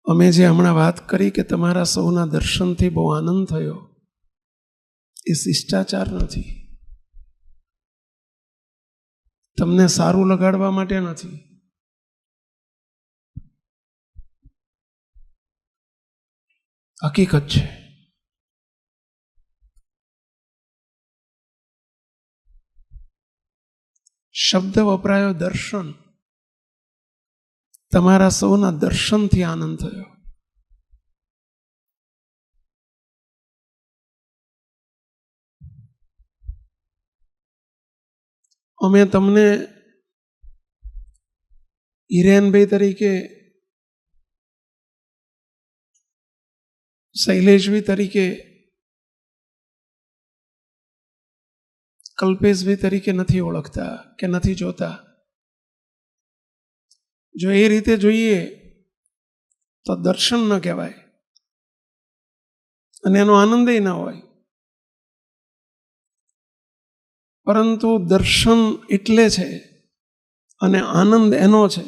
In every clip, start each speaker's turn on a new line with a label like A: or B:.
A: અમે જે હમણાં વાત કરી કે તમારા સૌના દર્શનથી બહુ આનંદ થયો, એ શિષ્ટાચાર નથી. તમને સારું લગાડવા માટે નથી. હકીકત છે. શબ્દ વપરાયો દર્શન. તમારા સૌના દર્શનથી આનંદ થયો. અમે તમને હિરેનભાઈ તરીકે, શૈલેષભાઈ તરીકે, કલ્પેશભાઈ તરીકે નથી ઓળખતા કે નથી જોતા. જો એ રીતે જોઈએ તો દર્શન ન કહેવાય અને એનો આનંદ ના હોય. પરંતુ દર્શન એટલે છે અને આનંદ એનો છે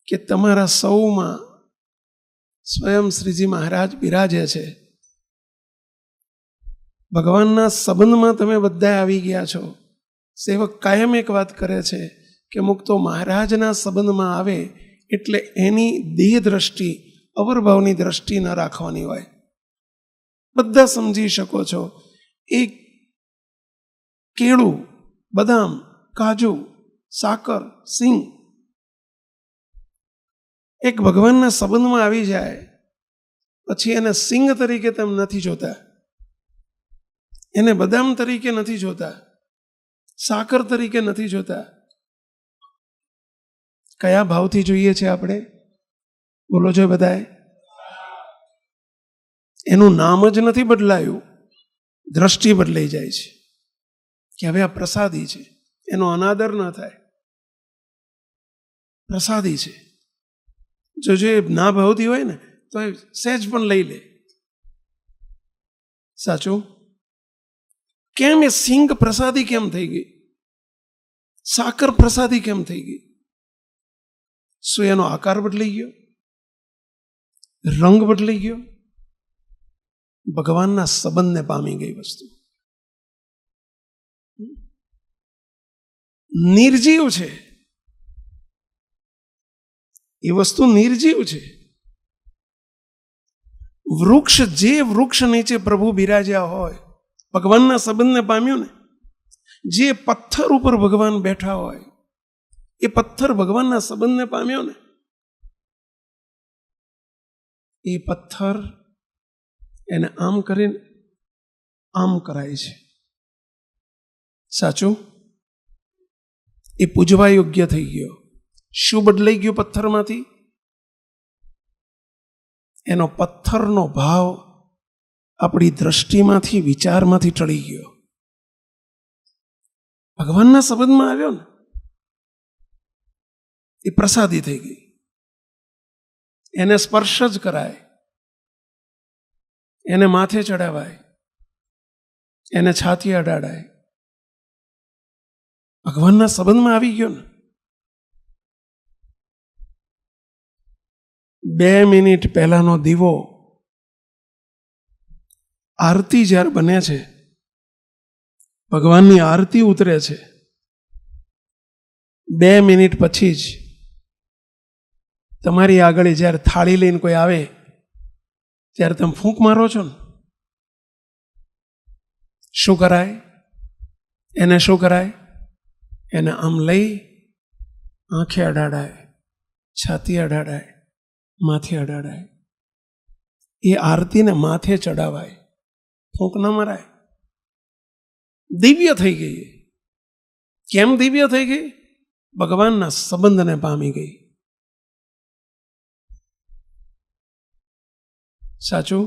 A: કે તમારા સૌમાં સ્વયં શ્રીજી મહારાજ બિરાજે છે. ભગવાનના સંબંધમાં તમે બધા આવી ગયા છો. સેવક કાયમ એક વાત કરે છે કે મુક્તો મહારાજના સંબંધમાં આવે એટલે એની દેહ દ્રષ્ટિ, અવરભાવની દ્રષ્ટિ ન રાખવાની હોય. બધા સમજી શકો છો. એક કેળું, બદામ, કાજુ, સાકર, સિંગ એક ભગવાનના સંબંધમાં આવી જાય પછી એને સિંગ તરીકે તેમ નથી જોતા, એને બદામ તરીકે નથી જોતા, સાકર તરીકે નથી જોતા. કયા ભાવથી જોઈએ છે આપણે? બોલો છો બધાએ? એનું નામ જ નથી બદલાયું, દ્રષ્ટિ બદલાઈ જાય છે કે હવે આ પ્રસાદી છે. એનો અનાદર ન થાય. પ્રસાદી છે. જો જે ના ભાવતી હોય ને તો એ સહેજ પણ લઈ લે. સાચું? કેમ એ સિંગ પ્રસાદી કેમ થઈ ગઈ? સાકર પ્રસાદી કેમ થઈ ગઈ? શું એનો આકાર બદલાઈ ગયો? રંગ બદલાઈ ગયો? ભગવાનના સંબંધને પામી ગઈ વસ્તુ. નિર્જીવ છે એ વસ્તુ, નિર્જીવ છે. વૃક્ષ, જે વૃક્ષ નીચે પ્રભુ બિરાજ્યા હોય, ભગવાનના સંબંધને પામ્યું ને, જે પથ્થર ઉપર ભગવાન બેઠા હોય, એ પથ્થર ભગવાનના સંબંધને પામ્યો ને, એ પથ્થર એને આમ કરીને આમ કરાય છે. સાચું? એ પૂજવા યોગ્ય થઈ ગયો. શું બદલાઈ ગયું પથ્થરમાંથી? એનો પથ્થરનો ભાવ આપણી દ્રષ્ટિમાંથી, વિચારમાંથી ટળી ગયો. ભગવાનના સંબંધમાં આવ્યો ને, એ પ્રસાદી થઈ ગઈ. એને સ્પર્શ જ કરાય, એને માથે ચડાવાય, એને છાતી અડાડાય. ભગવાનના સંબંધમાં આવી ગયો ને. 2 મિનિટ પહેલાનો દીવો આરતી જ્યારે બને છે, ભગવાનની આરતી ઉતરે છે, 2 મિનિટ પછી જ તમારી આગળ જ્યારે થાળી લઈને કોઈ આવે ત્યારે તમે ફૂંક મારો છો ને. શું કરાય? એને શું કરાય? એને આમ લઈ આંખે અડાડાય, છાતી અડાડાય, માથે અડાડાય. એ આરતીને માથે ચડાવાય, ફૂંક ન મરાય. દિવ્ય થઈ ગઈ. કેમ દિવ્ય થઈ ગઈ? ભગવાનના સંબંધને પામી ગઈ. સાચું?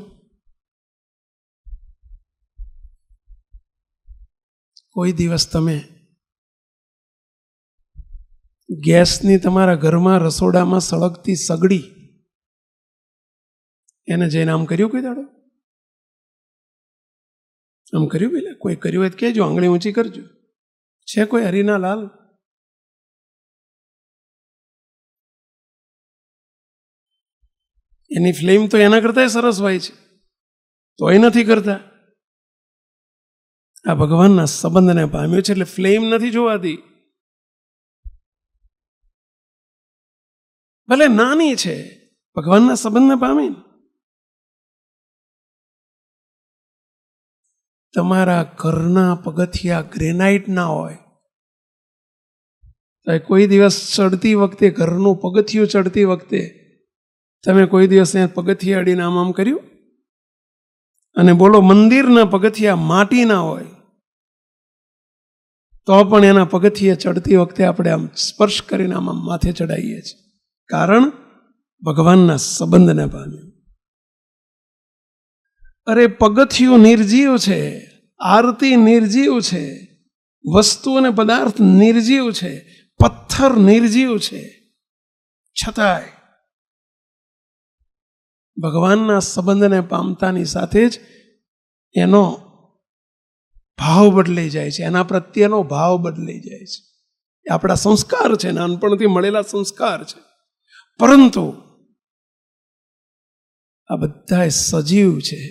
A: કોઈ દિવસ તમે ગેસની તમારા ઘરમાં રસોડામાં સળગતી સગડી એને જઈને આમ કર્યું? કોઈ દાડો આમ કર્યું? પેલા કોઈ કર્યું હોય તો કહેજો, આંગળી ઊંચી કરજો. છે કોઈ? હરિના લાલ? એની ફ્લેમ તો એના કરતા સરસ હોય છે, તોય નથી કરતા. આ ભગવાનના સંબંધને પામ્યો છે એટલે ફ્લેમ નથી જોવાતી. ભલે નાની છે, ભગવાનના સંબંધને પામીને તમારા ઘરના પગથિયા ગ્રેનાઇટ ના હોય તો કોઈ દિવસ ચડતી વખતે, ઘરનું પગથિયું ચડતી વખતે તમે કોઈ દિવસ પગથિયા અડીને આમ કર્યું? અને બોલો, મંદિરના પગથિયા માટીના હોય તો પણ એના પગથિયે ચડતી વખતે આપણે આમ સ્પર્શ કરીને આમ માથે ચડાવીએ છીએ, કારણ ભગવાનના સંબંધને પામ્યું. અરે પગથિયું નિર્જીવ છે, આરતી નિર્જીવ છે, વસ્તુ અને પદાર્થ નિર્જીવ છે, પથ્થર નિર્જીવ છે, છતાંય ભગવાનના સંબંધને પામતાની સાથે જ એનો ભાવ બદલાઈ જાય છે, એના પ્રત્યેનો ભાવ બદલાઈ જાય છે. એ આપણા સંસ્કાર છે, નાનપણથી મળેલા સંસ્કાર છે. પરંતુ આ બધા સજીવ છે,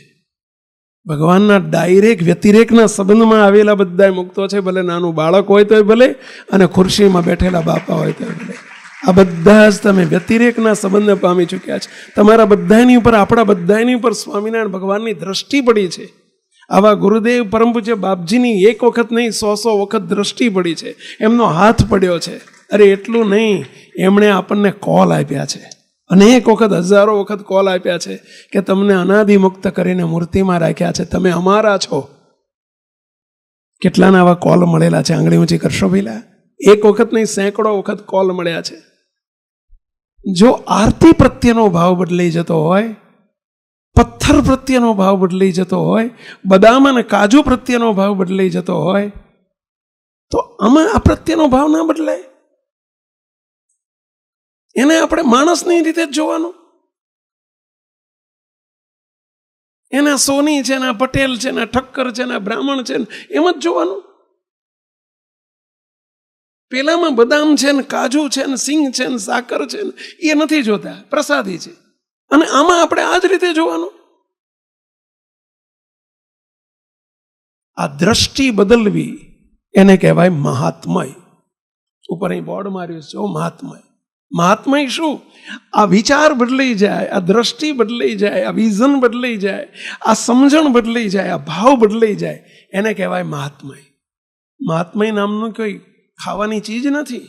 A: ભગવાનના ડાયરેક્ટ વ્યતિરેકના સંબંધમાં આવેલા બધા મુક્તો છે. ભલે નાનું બાળક હોય તોય ભલે, અને ખુરશીમાં બેઠેલા બાપા હોય તોય ભલે, આ બધા જ તમે વ્યતિરેકના સંબંધને પામી ચૂક્યા છે. તમારા બધાની ઉપર, આપણા બધાની ઉપર સ્વામિનારાયણ ભગવાનની દ્રષ્ટિ પડી છે. આવા ગુરુદેવ પરમ પૂજ્ય બાપજીની એક વખત નહીં, 100 વખત દ્રષ્ટિ પડી છે, એમનો હાથ પડ્યો છે. અરે એટલું નહીં, એમણે આપણને કોલ આપ્યા છે, અનેક વખત, હજારો વખત કોલ આપ્યા છે કે તમને અનાદિમુક્ત કરીને મૂર્તિમાં રાખ્યા છે, તમે અમારા છો. કેટલાના આવા કોલ મળેલા છે? આંગળી ઊંચી કરશો પેલા? એક વખત નહીં, સેંકડો વખત કોલ મળ્યા છે. જો આરતી પ્રત્યેનો ભાવ બદલાઈ જતો હોય, પથ્થર પ્રત્યેનો ભાવ બદલાઈ જતો હોય, બદામ અને કાજુ પ્રત્યેનો ભાવ બદલાઈ જતો હોય, તો આમાં આ પ્રત્યેનો ભાવ ના બદલાય. એને આપણે માણસની રીતે જ જોવાનું. એના સોની છે, ના પટેલ છે, ના ઠક્કર છે, ના બ્રાહ્મણ છે, એમ જ જોવાનું. પેલામાં બદામ છે ને કાજુ છે ને સિંગ છે ને સાકર છે ને એ નથી જોતા, પ્રસાદી છે. અને આમાં આપણે આ જ રીતે જોવાનું. આ દ્રષ્ટિ બદલવી એને કહેવાય મહાત્મય. ઉપર અહીં બોર્ડ માર્યું છે, મહાત્મય. મહાત્મય શું? આ વિચાર બદલાઈ જાય, આ દ્રષ્ટિ બદલાઈ જાય, આ વિઝન બદલાઈ જાય, આ સમજણ બદલાઈ જાય, આ ભાવ બદલાઈ જાય, એને કહેવાય મહાત્મય. મહાત્મય નામનું કોઈ ખાવાની ચીજ નથી.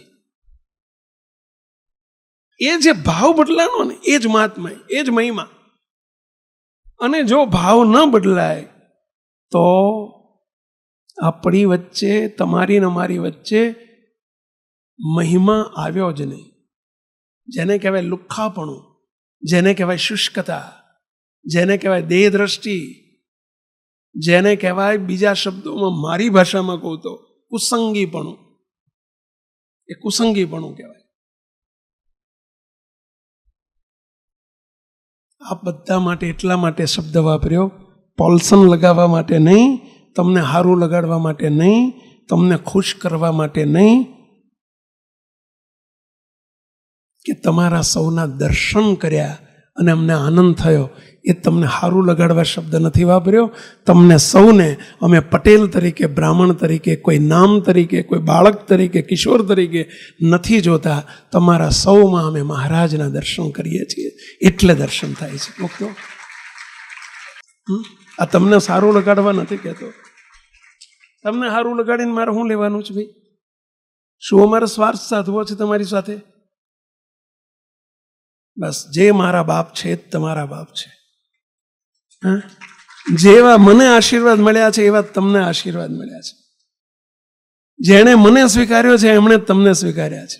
A: એ જે ભાવ બદલાનો ને એ જ મહાત્મય, એ જ મહિમા. અને જો ભાવ ન બદલાય તો આપણી વચ્ચે, તમારી ને અમારી વચ્ચે મહિમા આવ્યો જ નહીં. જેને કહેવાય લુખ્ખાપણું, જેને કહેવાય શુષ્કતા, જેને કહેવાય દેહ દ્રષ્ટિ, જેને કહેવાય બીજા શબ્દોમાં, મારી ભાષામાં કહું તો કુસંગીપણું. એ કુસંગીપણું કહેવાય. આ બધા માટે એટલા માટે શબ્દ વાપર્યો, પોલ્સન લગાવવા માટે નહીં, તમને હારું લગાડવા માટે નહીં, તમને ખુશ કરવા માટે નહીં, કે તમારા સૌના દર્શન કર્યા અને અમને આનંદ થયો, એ તમને હારું લગાડવા શબ્દ નથી વાપર્યો. તમને સૌને અમે પટેલ તરીકે, બ્રાહ્મણ તરીકે, કોઈ નામ તરીકે, કોઈ બાળક તરીકે, કિશોર તરીકે નથી જોતા. તમારા સૌમાં અમે મહારાજના દર્શન કરીએ છીએ, એટલે દર્શન થાય છે. મુક્તો આ તમને સારું લગાડવા નથી કહેતો. તમને સારું લગાડીને મારે શું લેવાનું છે ભાઈ? શું અમારો સ્વાર્થ સાધવો છે તમારી સાથે? બસ જે મારા બાપ છે એ તમારા બાપ છે. જેવા મને આશીર્વાદ મળ્યા છે એવા તમને આશીર્વાદ મળ્યા છે. જેણે મને સ્વીકાર્યો છે એમણે તમને સ્વીકાર્યા છે.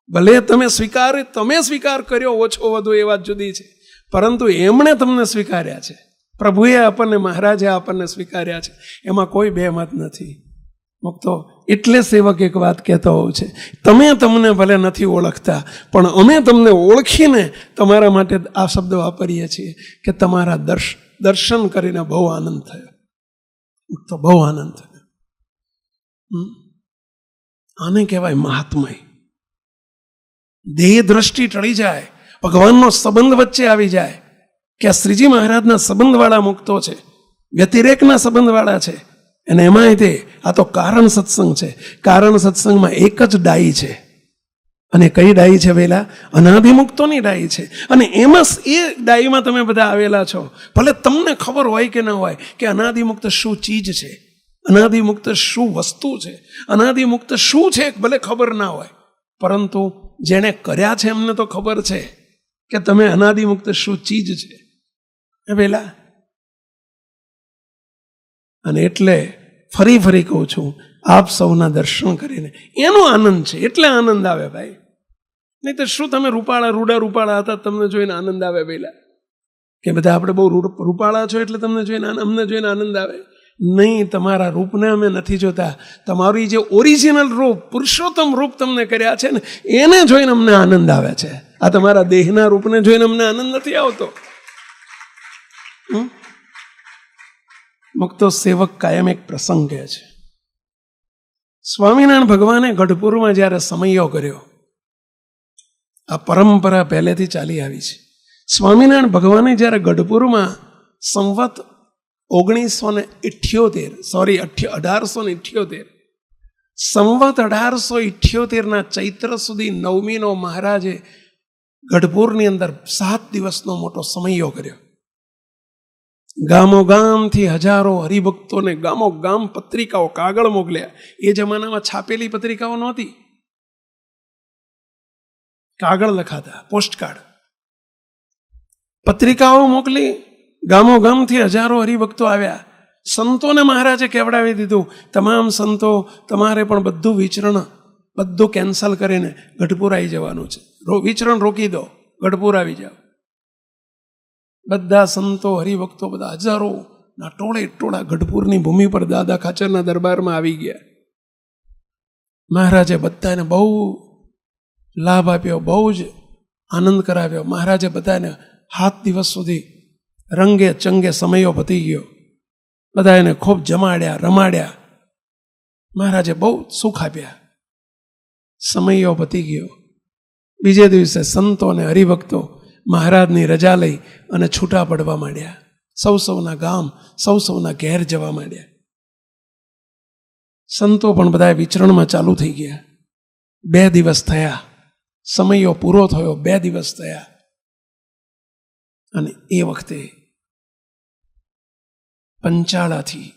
A: ભલે તમે સ્વીકાર કર્યો ઓછો વધુ એ વાત જુદી છે, પરંતુ એમણે તમને સ્વીકાર્યા છે. પ્રભુએ આપણને, મહારાજે આપણને સ્વીકાર્યા છે, એમાં કોઈ બે મત નથી. મુક્તો એટલે સેવક એક વાત કહેતો હોઉં છે, તમે તમને ભલે નથી ઓળખતા, પણ અમે તમને ઓળખીને તમારા માટે આ શબ્દ વાપરીએ છીએ કે તમારા દર્શન કરીને બહુ આનંદ થયો. મુક્તો બહુ આનંદ થયો. આને કહેવાય મહાત્મય. દેહ દ્રષ્ટિ ટળી જાય, ભગવાનનો સંબંધ વચ્ચે આવી જાય, કે આ શ્રીજી મહારાજના સંબંધવાળા મુક્તો છે, વ્યતિરેકના સંબંધવાળા છે. અને એમાંય તે આ તો કારણ સત્સંગ છે. કારણ સત્સંગમાં એક જ ડાઈ છે. અને કઈ ડાઈ છે પેલા? અનાદિમુક્તોની ડાઈ છે. અને એમાં એ ડાઈમાં તમે બધા આવેલા છો. ભલે તમને ખબર હોય કે ન હોય કે અનાદિમુક્ત શું ચીજ છે, અનાદિમુક્ત શું વસ્તુ છે, અનાદિમુક્ત શું છે, ભલે ખબર ના હોય, પરંતુ જેણે કર્યા છે એમને તો ખબર છે કે તમે અનાદિમુક્ત શું ચીજ છે એ પેલા. અને એટલે ફરી કહું છું, આપ સૌના દર્શન કરીને એનો આનંદ છે, એટલે આનંદ આવે ભાઈ. નહીં તો શું તમે રૂડા રૂપાળા હતા તમને જોઈને આનંદ આવે પહેલા? કે બધા આપણે બહુ રૂપાળા છો એટલે તમને જોઈને અમને જોઈને આનંદ આવે? નહીં, તમારા રૂપને અમે નથી જોતા. તમારી જે ઓરિજિનલ રૂપ, પુરુષોત્તમ રૂપ તમને કર્યા છે ને એને જોઈને અમને આનંદ આવે છે. આ તમારા દેહના રૂપને જોઈને અમને આનંદ નથી આવતો. મુક્તો સેવક કાયમ એક પ્રસંગ કહે છે. સ્વામિનારાયણ ભગવાને ગઢપુરમાં જ્યારે સમયો કર્યો, આ પરંપરા પહેલેથી ચાલી આવી છે. સ્વામિનારાયણ ભગવાને જ્યારે ગઢપુરમાં સંવત 1878 સંવત 1878 ચૈત્ર સુધી નવમીનો મહારાજે ગઢપુરની અંદર 7 દિવસનો મોટો સમયો કર્યો. ગામો ગામથી હજારો હરિભક્તોને ગામો ગામ પત્રિકાઓ, કાગળ મોકલ્યા. એ જમાનામાં છાપેલી પત્રિકાઓ નહોતી, કાગળ લખાતા, પોસ્ટકાર્ડ, પત્રિકાઓ મોકલી. ગામો ગામથી હજારો હરિભક્તો આવ્યા. સંતોને મહારાજે કેવડાવી દીધું, તમામ સંતો તમારે પણ બધું વિચરણ બધું કેન્સલ કરીને ગઢપુર આવી જવાનું છે. વિચરણ રોકી દો, ગઢપુર આવી જાઓ. બધા સંતો હરિભક્તો બધા હજારોના ટોળા ગઢપુરની ભૂમિ પર દાદા ખાચરના દરબારમાં આવી ગયા. મહારાજે બધાને બહુ લાભ આપ્યો, બહુ જ આનંદ કરાવ્યો. મહારાજે બધાને 7 દિવસ સુધી રંગે ચંગે સમયો પતી ગયો. બધા એને ખૂબ જમાડ્યા, રમાડ્યા. મહારાજે બહુ સુખ આપ્યા. સમયો પતી ગયો. બીજે દિવસે સંતો અને હરિભક્તો મહારાજની રજા લઈ અને છૂટા પડવા માંડ્યા. સૌના ગામ, સૌના ઘેર જવા માંડ્યા. સંતો પણ બધા વિચરણમાં ચાલુ થઈ ગયા. 2 દિવસ થયા, સમયો પૂરો થયો. 2 દિવસ થયા. અને એ વખતે પંચાળાથી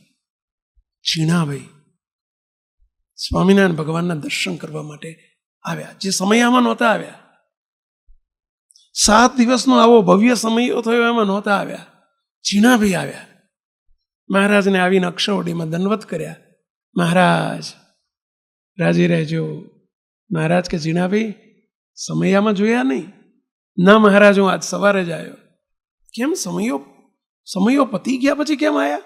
A: ચીણાભાઈ સ્વામિનારાયણ ભગવાનના દર્શન કરવા માટે આવ્યા, જે સમયમાં નહોતા આવ્યા. 7 દિવસનો આવો ભવ્ય સમયો થયો, એમાં નહોતા આવ્યા. ચીણાભાઈ આવ્યા. મહારાજને આવીને અક્ષરવડીમાં દંડવત કર્યા. મહારાજ રાજી રહેજો. મહારાજ કે ચીણાભાઈ સમયામાં જોયા નહીં? ના મહારાજ, હું આજ સવારે જ આવ્યો. કેમ સમયો પતી ગયા પછી કેમ આવ્યા?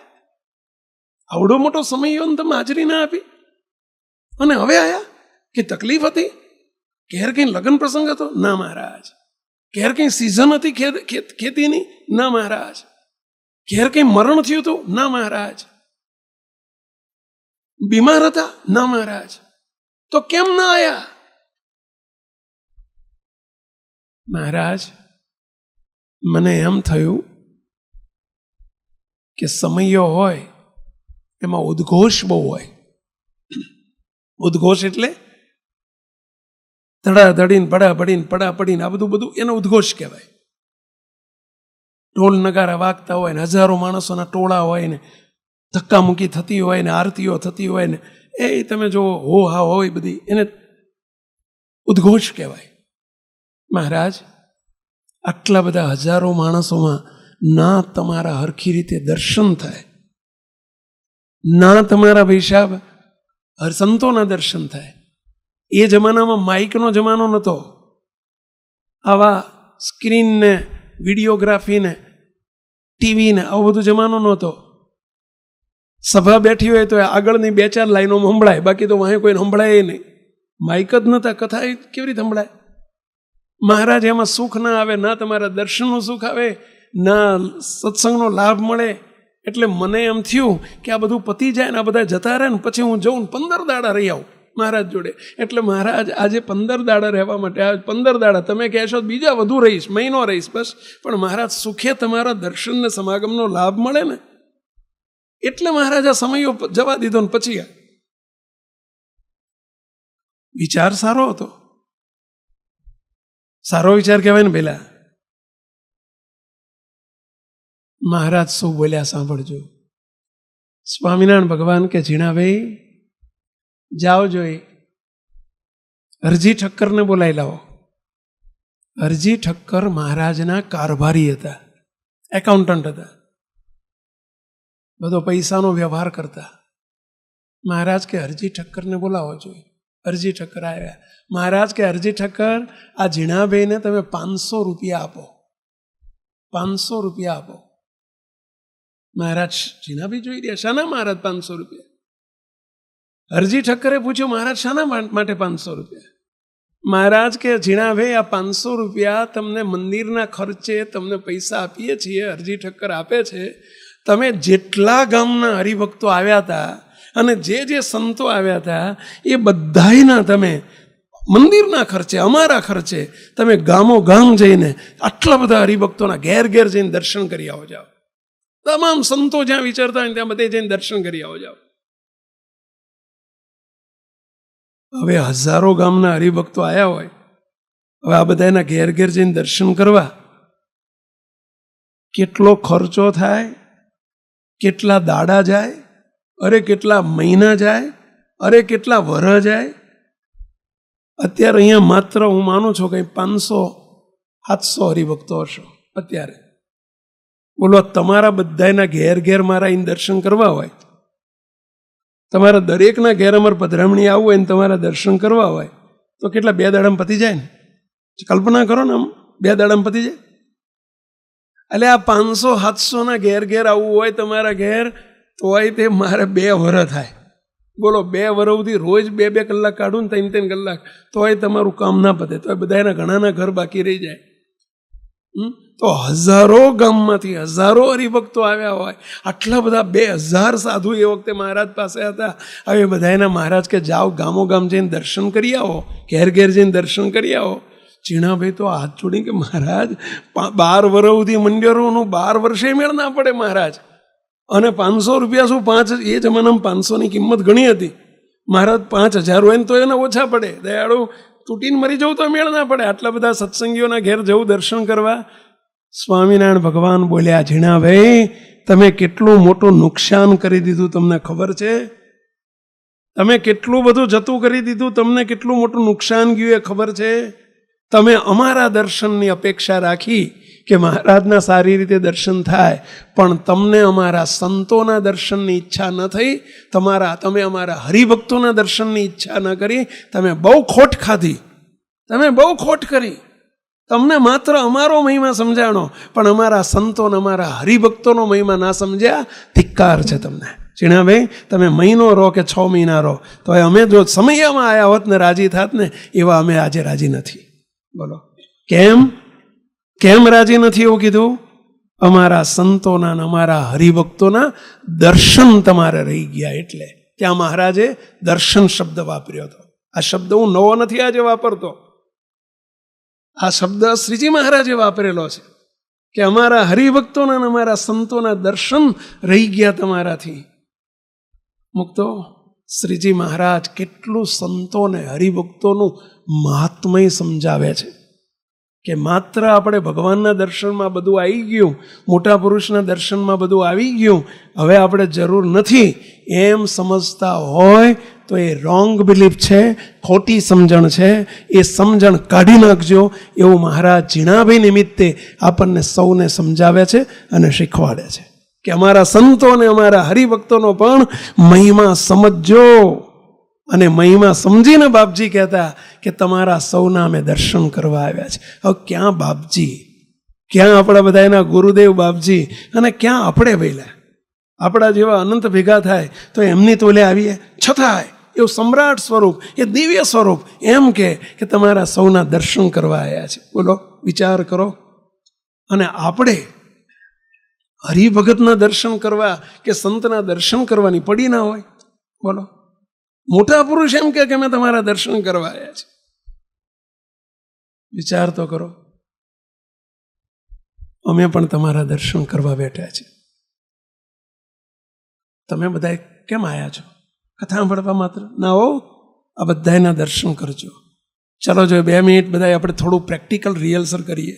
A: આવડો મોટો સમયો તમે હાજરી ના આપી અને હવે આવ્યા? કે તકલીફ હતી? ઘેર કઈ લગ્ન પ્રસંગ હતો? ના મહારાજ. ઘેર કઈ સિઝન હતી ખેતીની? ના મહારાજ. ઘેર કઈ મરણ થયું હતું? ના મહારાજ. બીમાર હતા? ના મહારાજ. તો કેમ ના આવ્યા? મહારાજ, મને એમ થયું કે સમયો હોય એમાં ઉદ્ઘોષ બહુ હોય. ઉદ્ઘોષ એટલે ધડાધડીને પડાપડીને આ બધું એને ઉદ્ઘોષ કહેવાય. ઢોલ નગારા વાગતા હોય ને, હજારો માણસોના ટોળા હોય ને, ધક્કામુક્કી થતી હોય ને, આરતીઓ થતી હોય ને, એ તમે જો હો હા હોય બધી, એને ઉદ્ઘોષ કહેવાય. મહારાજ, આટલા બધા હજારો માણસોમાં ના તમારા હરખી રીતે દર્શન થાય, ના તમારા હિસાબ સંતોના દર્શન થાય. એ જમાનામાં માઇકનો જમાનો નહોતો. આવા સ્ક્રીન ને વિડીયોગ્રાફી ને ટીવી ને આવો બધો જમાનો નહોતો. સભા બેઠી હોય તો આગળની 2-4 લાઈનોમાં સંભળાય, બાકી તો વાંહે કોઈને સંભળાય નહીં. માઇક જ નહોતા, કથા કેવી રીતે સંભળાય? મહારાજ, એમાં સુખ ના આવે, ના તમારા દર્શનનું સુખ આવે, ના સત્સંગનો લાભ મળે. એટલે મને એમ થયું કે આ બધું પતી જાય ને આ બધા જતા રહે ને પછી હું જઉં 15 દાડા રહી આવું. મહારાજ જોડે. એટલે મહારાજ આજે 15 દાડા રહેવા માટે, આ 15 દાડા તમે કહેશો બીજા વધુ રહીશ, મહિનો રહીશ, બસ, પણ મહારાજ સુખે તમારા દર્શન ને સમાગમનો લાભ મળે ને એટલે મહારાજ આ સમયો જવા દીધો ને પછી વિચાર સારો હતો. સારો વિચાર કહેવાય ને. પેલા મહારાજ શું બોલ્યા સાંભળજો. સ્વામિનારાયણ ભગવાન કે ઝીણાભાઈ જાઓ જોઈ હરજી ઠક્કરને બોલાવી લાવો. હરજી ઠક્કર મહારાજના કારભારી હતા, એકાઉન્ટન્ટ હતા, બધો પૈસાનો વ્યવહાર કરતા. મહારાજ કે હરજી ઠક્કરને બોલાવો જોઈએ. હરજી ઠક્કર આવ્યા. મહારાજ કે હરજી ઠક્કર આ ઝીણાભાઈને તમે 500 રૂપિયા આપો, 500 રૂપિયા આપો. મહારાજ ઝીણાભાઈ જોઈ રહ્યા, શાના મહારાજ 500 રૂપિયા? હરજી ઠક્કરે પૂછ્યું મહારાજ શાના માટે 500 રૂપિયા? મહારાજ કે ઝીણાભાઈ આ 500 રૂપિયા તમને મંદિરના ખર્ચે તમને પૈસા આપીએ છીએ, હરજી ઠક્કર આપે છે. તમે જેટલા ગામના હરિભક્તો આવ્યા હતા અને જે સંતો આવ્યા હતા એ બધાયના તમે મંદિરના ખર્ચે, અમારા ખર્ચે તમે ગામો ગામ જઈને આટલા બધા હરિભક્તોના ઘેર ઘેર જઈને દર્શન કરી આવો જાઓ. તમામ સંતો જ્યાં વિચારતા હોય ત્યાં બધે જઈને દર્શન કરી આવો જાઓ. હવે હજારો ગામના હરિભક્તો આવ્યા હોય, હવે આ બધાના ઘેર ઘેર જઈને દર્શન કરવા કેટલો ખર્ચો થાય, કેટલા દાડા જાય, અરે કેટલા મહિના જાય, અરે કેટલા વર્ષ જાય. અત્યારે અહીંયા માત્ર હું માનું છું કે 500-700 હરિભક્તો હશો અત્યારે. બોલો, તમારા બધાના ઘેર ઘેર મારા અહીં દર્શન કરવા હોય, તમારા દરેકના ઘેર અમારે પધરામણી આવવું હોય ને તમારા દર્શન કરવા હોય તો કેટલા 2 દાડામાં પતી જાય ને? કલ્પના કરો ને, આમ 2 દાડામાં પતી જાય. એટલે આ 500-700ના ઘેર ઘેર આવવું હોય તમારા ઘેર તોય તે મારે 2 વર્ષ થાય. બોલો, 2 વર્ષ સુધી રોજ 2-2 કલાક કાઢું ને 3-3 કલાક તોય તમારું કામ ના પતે, તો બધાના ઘણાના ઘર બાકી રહી જાય. તો હજારો ગામમાંથી હજારો હરિભક્તો આવ્યા હોય, આટલા બધા 2000 સાધુ એ વખતે મહારાજ પાસે હતા. હવે બધાના મહારાજ કે જાઓ ગામો ગામ જઈને દર્શન કરી આવો, ઘેર ઘેર જઈને દર્શન કરી આવો. ઝીણાભાઈ તો હાથ જોડી કે મહારાજ 12 વર્ષ સુધી મંડળોનું 12 વર્ષે મેળ ના પડે મહારાજ. અને 500 રૂપિયા શું, 5 એ જમાનામાં 500ની કિંમત ઘણી હતી. મહારાજ 5000 હોય ને તો એને ઓછા પડે. દયાળુ તૂટીને મરી જવું તો મેળ ના પડે. આટલા બધા સત્સંગીઓના ઘેર જવું દર્શન કરવા. સ્વામિનારાયણ ભગવાન બોલ્યા, ઝીણાભાઈ તમે કેટલું મોટું નુકસાન કરી દીધું તમને ખબર છે? તમે કેટલું બધું જતું કરી દીધું, તમને કેટલું મોટું નુકસાન ગયું એ ખબર છે? તમે અમારા દર્શનની અપેક્ષા રાખી કે મહારાજના સારી રીતે દર્શન થાય, પણ તમને અમારા સંતોના દર્શનની ઈચ્છા ન થઈ, તમે અમારા હરિભક્તોના દર્શનની ઈચ્છા ન કરી. તમે બહુ ખોટ ખાધી, તમે બહુ ખોટ કરી. તમને માત્ર અમારો મહિમા સમજાણો પણ અમારા સંતોને અમારા હરિભક્તોનો મહિમા ના સમજ્યા. ધિક્કાર છે તમને. ઝીણાભાઈ તમે મહિનો રહો કે 6 મહિના રહો તો અમે જો સમયમાં આવ્યા હોત ને રાજી થાત ને, એવા અમે આજે રાજી નથી. બોલો કેમ રાજી નથી? એવું કીધું, અમારા સંતોના ને અમારા હરિભક્તોના દર્શન તમારે રહી ગયા. એટલે ત્યાં મહારાજે દર્શન શબ્દ વાપર્યો હતો. આ શબ્દ હું નવો નથી આજે વાપરતો, આ શબ્દ શ્રીજી મહારાજે વાપરેલો છે કે અમારા હરિભક્તોના અને અમારા સંતોના દર્શન રહી ગયા તમારાથી. મુક્તો શ્રીજી મહારાજ કેટલું સંતોને હરિભક્તોનું મહાત્મય સમજાવે છે કે માત્ર આપણે ભગવાનના દર્શનમાં બધું આવી ગયું, મોટા પુરુષના દર્શનમાં બધું આવી ગયું, હવે આપણે જરૂર નથી એમ સમજતા હોય તો એ રોંગ બિલીફ છે, ખોટી સમજણ છે. એ સમજણ કાઢી નાખજો એવું મહારાજ ઝીણાભાઈ નિમિત્તે આપણને સૌને સમજાવે છે અને શીખવાડે છે કે અમારા સંતો અને અમારા હરિભક્તોનો પણ મહિમા સમજજો. અને મહિમા સમજીને બાપજી કહેતા કે તમારા સૌના અમે દર્શન કરવા આવ્યા છે. હવે ક્યાં બાપજી, ક્યાં આપણા બધા એના ગુરુદેવ બાપજી, અને ક્યાં આપણે વહેલા આપણા જેવા અનંત ભેગા થાય તો એમની તોલે આવીએ. છતાંય એવું સમ્રાટ સ્વરૂપ, એ દિવ્ય સ્વરૂપ એમ કે તમારા સૌના દર્શન કરવા આવ્યા છે. બોલો, વિચાર કરો. અને આપણે હરિભગતના દર્શન કરવા કે સંતના દર્શન કરવાની પડી ના હોય? બોલો, મોટા પુરુષ એમ કે અમે તમારા દર્શન કરવા આવ્યા છે. વિચાર તો કરો, અમે પણ તમારા દર્શન કરવા બેઠા છે. તમે બધા કેમ આવ્યા છો? કથા સાંભળવા માત્ર ના હો, આ બધાના દર્શન કરજો. ચલો જો 2 મિનિટ બધા આપણે થોડું પ્રેક્ટિકલ રિહર્સલ કરીએ.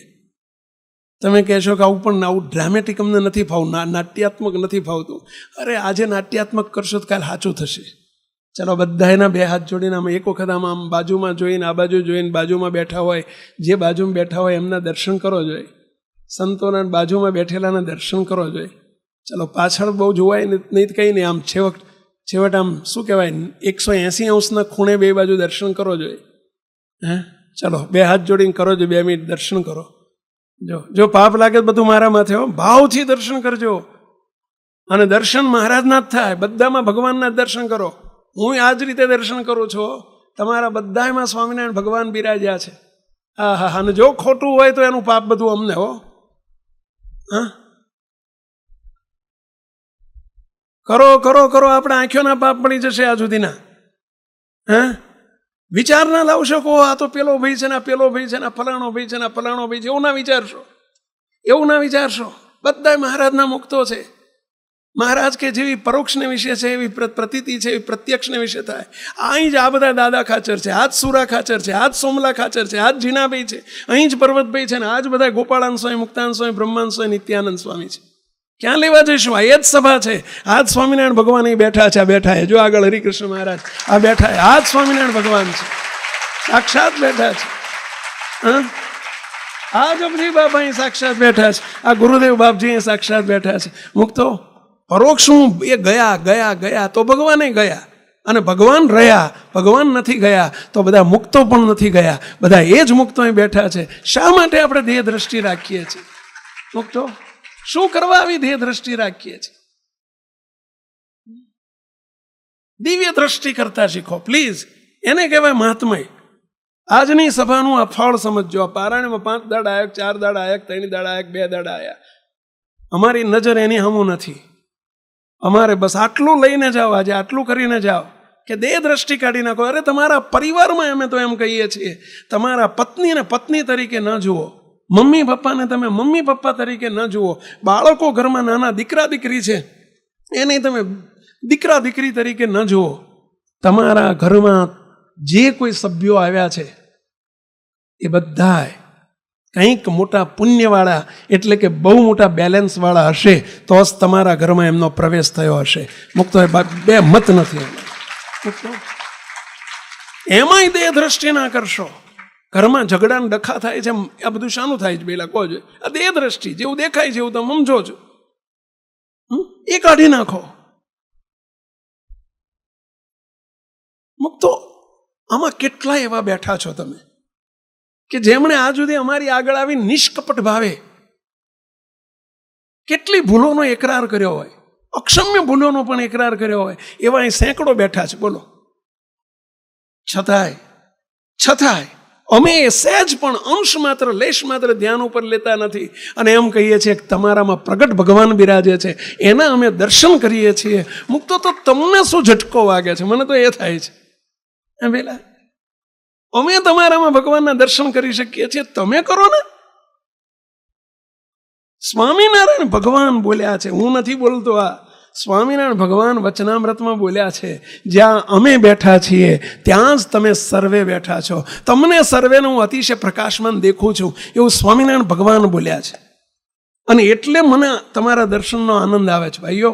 A: તમે કહેશો કે આવું પણ આવું ડ્રામેટિક અમને નથી ફાવતું, નાટ્યાત્મક નથી ફાવતું. અરે આજે નાટ્યાત્મક કરશો તો કાલ સાચું થશે. ચલો બધા એના 2 હાથ જોડીને આમ એક વખત આમ બાજુમાં જોઈને, આ બાજુ જોઈને, બાજુમાં બેઠા હોય, જે બાજુમાં બેઠા હોય એમના દર્શન કરો જોઈએ. સંતોના બાજુમાં બેઠેલાના દર્શન કરો જોઈએ. ચલો પાછળ બહુ જોવાય નહીં, કંઈ નહીં, આમ છેવટ આમ શું કહેવાય 180 અંશના ખૂણે 2 બાજુ દર્શન કરો જોઈએ. ચલો 2 હાથ જોડીને કરો જો, 2 મિનિટ દર્શન કરો. જો પાપ લાગે બધું મારા માથે હો, ભાવથી દર્શન કરજો. અને દર્શન મહારાજના જ થાય, બધામાં ભગવાનના દર્શન કરો. હું આ જ રીતે દર્શન કરું છું. તમારા બધામાં સ્વામિનારાયણ ભગવાન બિરાજ્યા છે. હા હા. અને જો ખોટું હોય તો એનું પાપ બધું અમને હો. હા, કરો કરો કરો, આપણે આંખોના પાપ પડી જશે આ સુધીના. વિચાર ના લાવશો કહો આ તો પેલો ભાઈ છે ને, પેલો ભાઈ છે ને, ફલાણો ભાઈ છે ને, ફલાણો ભાઈ છે, એવું ના વિચારશો. એવું ના વિચારશો. બધા મહારાજના મુક્તો છે. મહારાજ કે જેવી પરોક્ષને વિશે છે એવી પ્રતીતિ છે, એવી પ્રત્યક્ષને વિશે થાય. અહીં જ આ બધા દાદા ખાચર છે, આ જ સુરા ખાચર છે, આ જ સોમલા ખાચર છે, આ જ જીનાભાઈ છે, અહીં જ પર્વતભાઈ છે ને, આ જ બધા ગોપાળાન સ્વામી, મુક્તાન સ્વામી, બ્રહ્માન સ્વામી, નિત્યાનંદ સ્વામી છે. ક્યાં લેવા જઈશું? આ એ જ સભા છે. આ જ સ્વામિનારાયણ ભગવાન અહીં બેઠા છે. આ બેઠા છે જો આગળ હરિકૃષ્ણ મહારાજ આ બેઠા છે. આ જ સ્વામિનારાયણ ભગવાન છે, સાક્ષાત બેઠા છે. આ જબરી બાબા અહીં સાક્ષાત બેઠા છે. આ ગુરુદેવ બાપજી અહીં સાક્ષાત બેઠા છે. મુક્તો પરોક્ષ હું એ ગયા ગયા ગયા તો ભગવાને ગયા, અને ભગવાન રહ્યા, ભગવાન નથી ગયા તો બધા મુક્તો પણ નથી ગયા. બધા એ જ મુક્તો અહીં બેઠા છે. શા માટે આપણે દેહ દ્રષ્ટિ રાખીએ છીએ? મુક્તો શું કરવા આવી દેહ દ્રષ્ટિ રાખીએ છીએ? દિવ્ય દ્રષ્ટિ કરતા શીખો પ્લીઝ. એને કહેવાય મહાત્મય. આજની સભાનું આ ફળ સમજો. આ પારાયણમાં 5 દાડા આયક, 4 દાડા આયક, 3 દાડા આયક, 2 દાડા આયા. અમારી નજર એની હમું નથી. અમારે બસ આટલું લઈને જાઓ, આજે આટલું કરીને જાઓ કે દેહ દ્રષ્ટિ કાઢી નાખો. અરે તમારા પરિવારમાં અમે તો એમ કહીએ છીએ, તમારા પત્નીને પત્ની તરીકે ન જુઓ, મમ્મી પપ્પાને તમે મમ્મી પપ્પા તરીકે ન જુઓ. બાળકો ઘરમાં નાના દીકરા દીકરી છે એને તમે દીકરા દીકરી તરીકે ન જુઓ. તમારા ઘરમાં જે કોઈ સભ્યો આવ્યા છે એ બધા કંઈક મોટા પુણ્યવાળા, એટલે કે બહુ મોટા બેલેન્સવાળા હશે તો જ તમારા ઘરમાં એમનો પ્રવેશ થયો હશે. મુક્તો એ 2 મત નથી. એમાંય દેહ દ્રષ્ટિ ના કરશો. ઘરમાં ઝઘડા ડખા થાય છે, આ બધું શાનું થાય છે પેલા કહો છો? આ દેહ દ્રષ્ટિ. જેવું દેખાય છે એવું તમે સમજો છો, એ કાઢી નાખો. મુક્તો આમાં કેટલા એવા બેઠા છો તમે કે જેમણે આજ સુધી અમારી આગળ આવી નિષ્કપટ ભાવે કેટલી ભૂલોનો એકરાર કર્યો હોય, અક્ષમ્ય ભૂલોનો પણ એકરાર કર્યો હોય, એવા અહીં સેંકડો બેઠા છે. બોલો, છતાંય અમે સહેજ પણ અંશ માત્ર, લેશ માત્ર ધ્યાન ઉપર લેતા નથી અને એમ કહીએ છીએ કે તમારામાં પ્રગટ ભગવાન બિરાજે છે, એના અમે દર્શન કરીએ છીએ. મુક્તો તો તમને શું ઝટકો વાગે છે? મને તો એ થાય છે પેલા અમે તમારામાં ભગવાનના દર્શન કરી શકીએ છીએ, તમે કરો ને. સ્વામિનારાયણ ભગવાન બોલ્યા છે, હું નથી બોલતો. આ સ્વામિનારાયણ ભગવાન વચનામૃતમાં બોલ્યા છે, જ્યાં અમે બેઠા છીએ ત્યાં જ તમે સર્વે બેઠા છો. તમને સર્વેને હું અતિશય પ્રકાશમાન દેખું છું, એવું સ્વામિનારાયણ ભગવાન બોલ્યા છે. અને એટલે મને તમારા દર્શનનો આનંદ આવે છે. ભાઈઓ,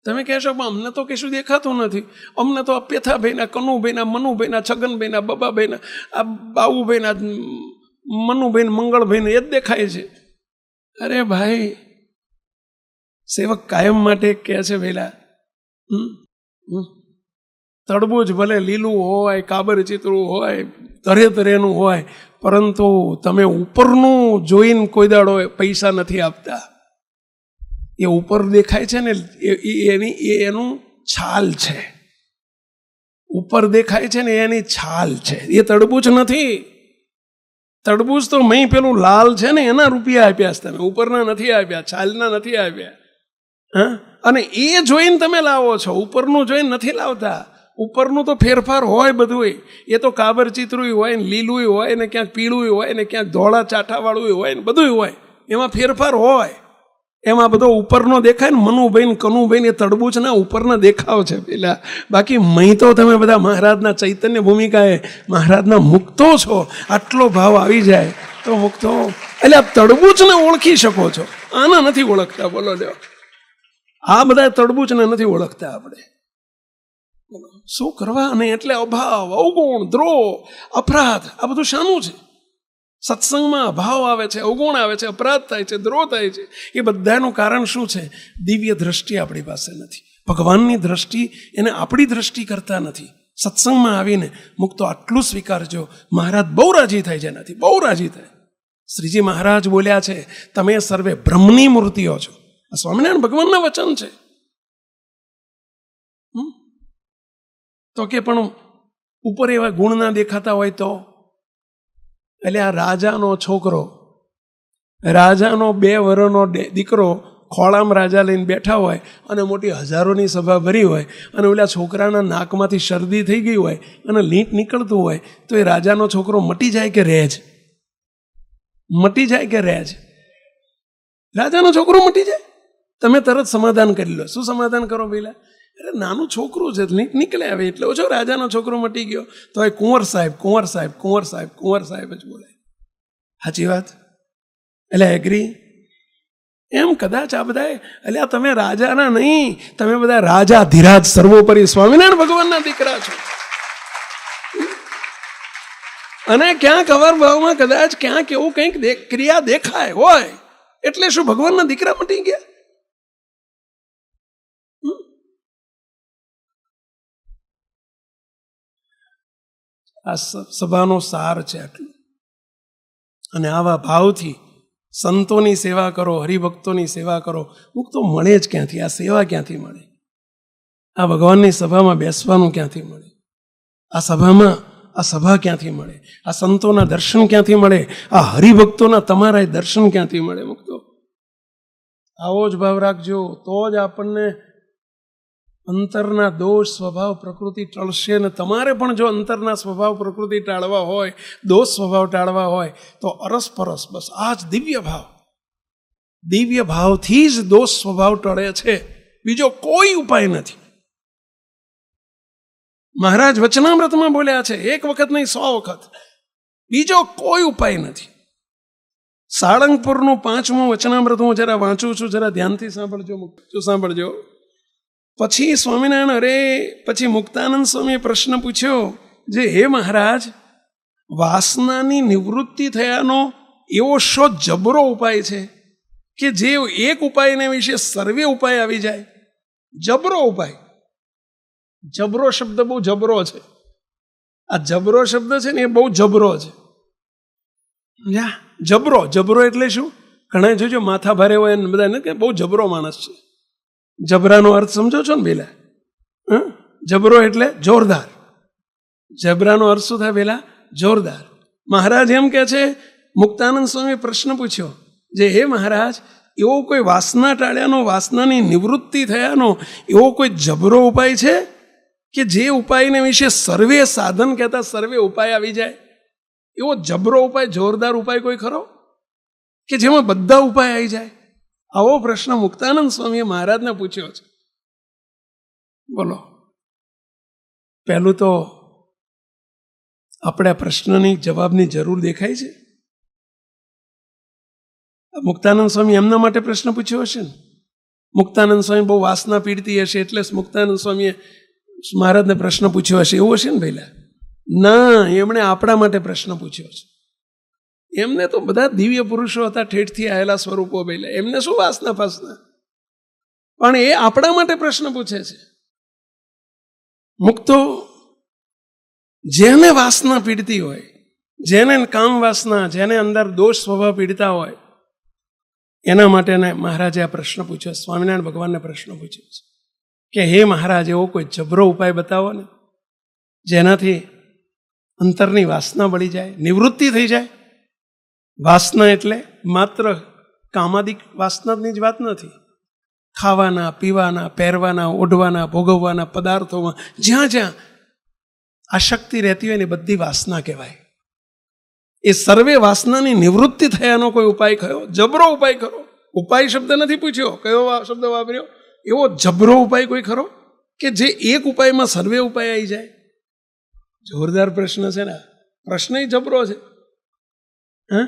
A: તમે કહેશો પણ અમને તો કશું દેખાતું નથી, અમને તો પેથાભાઈના, કનુભાઈના, મનુભાઈના, છગનભાઈના, બબાભાઈના, આ બાબુભાઈના, મનુભાઈ, મંગળભાઈને એ જ દેખાય છે. અરે ભાઈ, સેવક કાયમ માટે કહે છે પેલા તરબૂચ ભલે લીલું હોય, કાબર ચિતરું હોય, તરે તરેનું હોય, પરંતુ તમે ઉપરનું જોઈને કોઈ દાડો પૈસા નથી આપતા. એ ઉપર દેખાય છે ને એનું છાલ છે. ઉપર દેખાય છે ને એની છાલ છે, એ તરબૂચ નથી. તરબૂચ તો મેં પેલું લાલ છે ને એના રૂપિયા આપ્યા છે તમે, ઉપરના નથી આપ્યા, છાલના નથી આપ્યા. હા, અને એ જોઈને તમે લાવો છો, ઉપરનું જોઈને નથી લાવતા. ઉપરનું તો ફેરફાર હોય બધું, એ તો કાબર ચિત્રું હોય ને લીલું હોય ને ક્યાંક પીળું હોય ને ક્યાંક ધોળા ચાઠાવાળું હોય ને બધું હોય, એમાં ફેરફાર હોય. એમાં બધો ઉપરનો દેખાય ને મનુભાઈ ને કનુભાઈ ને તડબૂચના ઉપરના દેખાવ છે પેલા. બાકી મહી તો તમે બધા મહારાજના ચૈતન્ય ભૂમિકાએ મહારાજના મુક્તો છો. આટલો ભાવ આવી જાય તો મુક્તો, એટલે આપ તડબૂચને ઓળખી શકો છો. આના નથી ઓળખતા. બોલો લ્યો, આ બધા તડબૂચને નથી ઓળખતા આપણે. શું કરવા? અને એટલે અભાવ, અવગુણ, દ્રોહ, અપરાધ, આ બધું શાનું છે? સત્સંગમાં અભાવ આવે છે, અવગુણ આવે છે, અપરાધ થાય છે, દ્રોહ થાય છે. એ બધાનું કારણ શું છે? દિવ્ય દ્રષ્ટિ આપણી પાસે નથી. ભગવાનની દ્રષ્ટિ એને આપણી દ્રષ્ટિ કરતા નથી. સત્સંગમાં આવીને મુક્તો આટલું સ્વીકારજો. મહારાજ બહુ રાજી થાય છે એનાથી, બહુ રાજી થાય. શ્રીજી મહારાજ બોલ્યા છે, તમે સર્વે બ્રહ્મની મૂર્તિઓ છો. આ સ્વામિનારાયણ ભગવાનના વચન છે. તો કે પણ ઉપર એવા ગુણ ના દેખાતા હોય તો? એટલે આ રાજાનો છોકરો, રાજાનો 2 વર્ષનો દીકરો ખોળામાં રાજા લઈને બેઠા હોય અને મોટી હજારોની સભા ભરી હોય અને ઓલા છોકરાના નાકમાંથી શરદી થઈ ગઈ હોય અને લીંટ નીકળતું હોય તો એ રાજાનો છોકરો મટી જાય કે રહે જ? મટી જાય કે રહે જ? રાજાનો છોકરો મટી જાય. તમે તરત સમાધાન કરી લો. શું સમાધાન કરો પેલા? અરે નાનું છોકરું છે, લીંટ નીકળે આવે એટલે ઓછો રાજાનો છોકરો મટી ગયો તો એ કુંવર સાહેબ, કુંવર સાહેબ, કુંવર સાહેબ, કુંવર સાહેબ જ બોલાય. સાચી વાત? એટલે એગ્રી? એમ કદાચ આ બધા, એટલે તમે રાજાના નહીં, તમે બધા રાજા ધીરાજ સર્વોપરી સ્વામિનારાયણ ભગવાનના દીકરા છો. અને ક્યાંક અવરભાવમાં કદાચ ક્યાંક એવું કંઈક ક્રિયા દેખાય હોય એટલે શું ભગવાનના દીકરા મટી ગયા? આ સભાનો સાર છે આટલું. અને આવા ભાવથી સંતોની સેવા કરો, હરિભક્તોની સેવા કરો. મુક્તો મળે જ ક્યાંથી? આ સેવા ક્યાંથી મળે? આ ભગવાનની સભામાં બેસવાનું ક્યાંથી મળે? આ સભામાં આ સભા ક્યાંથી મળે? આ સંતોના દર્શન ક્યાંથી મળે? આ હરિભક્તોના તમારા દર્શન ક્યાંથી મળે? મુક્તો આવો જ ભાવ રાખજો તો જ આપણને અંતરના દોષ સ્વભાવ પ્રકૃતિ ટળશે. ને તમારે પણ જો અંતરના સ્વભાવ પ્રકૃતિ ટાળવા હોય, દોષ સ્વભાવ ટાળવા હોય તો અરસપરસ બસ આ જ દિવ્ય ભાવ. દિવ્ય ભાવથી જ દોષ સ્વભાવ ટળે છે. બીજો કોઈ ઉપાય નથી. મહારાજ વચનામૃતમાં બોલ્યા છે, 1 વખત નહીં 100 વખત. બીજો કોઈ ઉપાય નથી. સાળંગપુરનું 5મું વચનામૃત હું જરા વાંચું છું, જરા ધ્યાનથી સાંભળજો. પછી સ્વામિનારાયણ પછી મુક્તાનંદ સ્વામીએ પ્રશ્ન પૂછ્યો, જે હે મહારાજ, વાસનાની નિવૃત્તિ થયાનો એવો શો જબરો ઉપાય છે કે જે એક ઉપાયને વિશે સર્વે ઉપાય આવી જાય? જબરો ઉપાય. જબરો શબ્દ બહુ જબરો છે. આ જબરો શબ્દ છે ને એ બહુ જબરો છે. જબરો, જબરો એટલે શું? ઘણા જોજો માથા ભારે હોય ને બધા ને કે બહુ જબરો માણસ છે. જબરાનો અર્થ સમજો છો ને પેલા? જબરો એટલે જોરદાર. જબરાનો અર્થ શું થાય પેલા? જોરદાર. મહારાજ એમ કે છે, મુક્તાનંદ સ્વામી પ્રશ્ન પૂછ્યો, જે હે મહારાજ, એવો કોઈ વાસના ટાળ્યાનો, વાસનાની નિવૃત્તિ થયાનો એવો કોઈ જબરો ઉપાય છે કે જે ઉપાયને વિશે સર્વે સાધન કહેતા સર્વે ઉપાય આવી જાય? એવો જબરો ઉપાય, જોરદાર ઉપાય કોઈ ખરો કે જેમાં બધા ઉપાય આવી જાય? આવો પ્રશ્ન મુક્તાનંદ સ્વામીએ મહારાજને પૂછ્યો છે. બોલો, પહેલું તો આપણે આ પ્રશ્નની જવાબની જરૂર દેખાય છે. મુક્તાનંદ સ્વામી એમના માટે પ્રશ્ન પૂછ્યો હશે ને? મુક્તાનંદ સ્વામી બહુ વાસના પીડતી હશે એટલે મુક્તાનંદ સ્વામીએ મહારાજને પ્રશ્ન પૂછ્યો હશે, એવું હશે ને પહેલા? ના, એમણે આપણા માટે પ્રશ્ન પૂછ્યો છે. એમને તો બધા દિવ્ય પુરુષો હતા, ઠેઠથી આવેલા સ્વરૂપો પહેલા, એમને શું વાસના ફાસના? પણ એ આપણા માટે પ્રશ્ન પૂછે છે. મુક્તો જેને વાસના પીડતી હોય, જેને કામ વાસના, જેને અંદર દોષ સ્વભાવ પીડતા હોય, એના માટે મહારાજે આ પ્રશ્ન પૂછ્યો. સ્વામિનારાયણ ભગવાનને પ્રશ્ન પૂછ્યો છે કે હે મહારાજ, એવો કોઈ જબરો ઉપાય બતાવો ને જેનાથી અંતરની વાસના બળી જાય, નિવૃત્તિ થઈ જાય. વાસના એટલે માત્ર કામાદિક વાસનાની જ વાત નથી. ખાવાના, પીવાના, પહેરવાના, ઓઢવાના, ભોગવવાના પદાર્થોમાં જ્યાં જ્યાં આસક્તિ રહેતી હોય ને બધી વાસના કહેવાય. એ સર્વે વાસનાની નિવૃત્તિ થયાનો કોઈ ઉપાય કયો? જબરો ઉપાય ખરો. ઉપાય શબ્દ નથી પૂછ્યો, કયો શબ્દ વાપર્યો? એવો જબરો ઉપાય કોઈ ખરો કે જે એક ઉપાયમાં સર્વે ઉપાય આવી જાય? જોરદાર પ્રશ્ન છે ને. પ્રશ્ન જબરો છે. હા,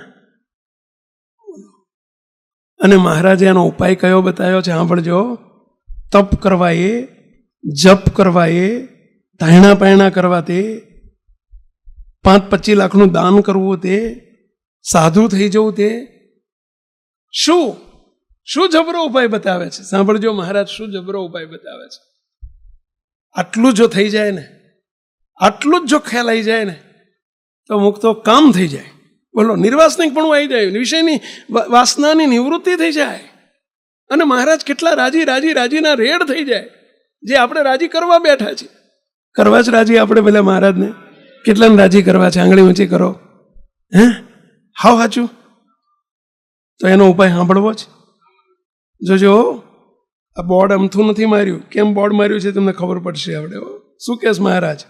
A: અને મહારાજે એનો ઉપાય કયો બતાવ્યો છે સાંભળજો. તપ કરવા એ, જપ કરવા એ, ધાયણા પાયણા કરવા તે, 5-25 લાખનું દાન કરવું તે, સાધુ થઈ જવું તે, શું જબરો ઉપાય બતાવે છે. સાંભળજો મહારાજ શું જબરો ઉપાય બતાવે છે. આટલું જો થઈ જાય ને, આટલું જ જો ખ્યાલ આવી જાય ને તો મુક્તો કામ થઈ જાય. બોલો, નિર્વાસનિક પણ આવી જાય, વિષયની વાસનાની નિવૃત્તિ થઈ જાય. અને મહારાજ કેટલા રાજીના રેડ થઈ જાય, જે આપણે રાજી કરવા બેઠા છીએ. કરવા જ રાજી આપણે પેલા મહારાજને કેટલાને રાજી કરવા છે? આંગળી ઊંચી કરો. હે, હાવ સાચું. તો એનો ઉપાય સાંભળવો જ. જોજો, આ બોર્ડ અમથું નથી માર્યું. કેમ બોર્ડ માર્યું છે તમને ખબર પડશે આપણે. શું કહેશ મહારાજ?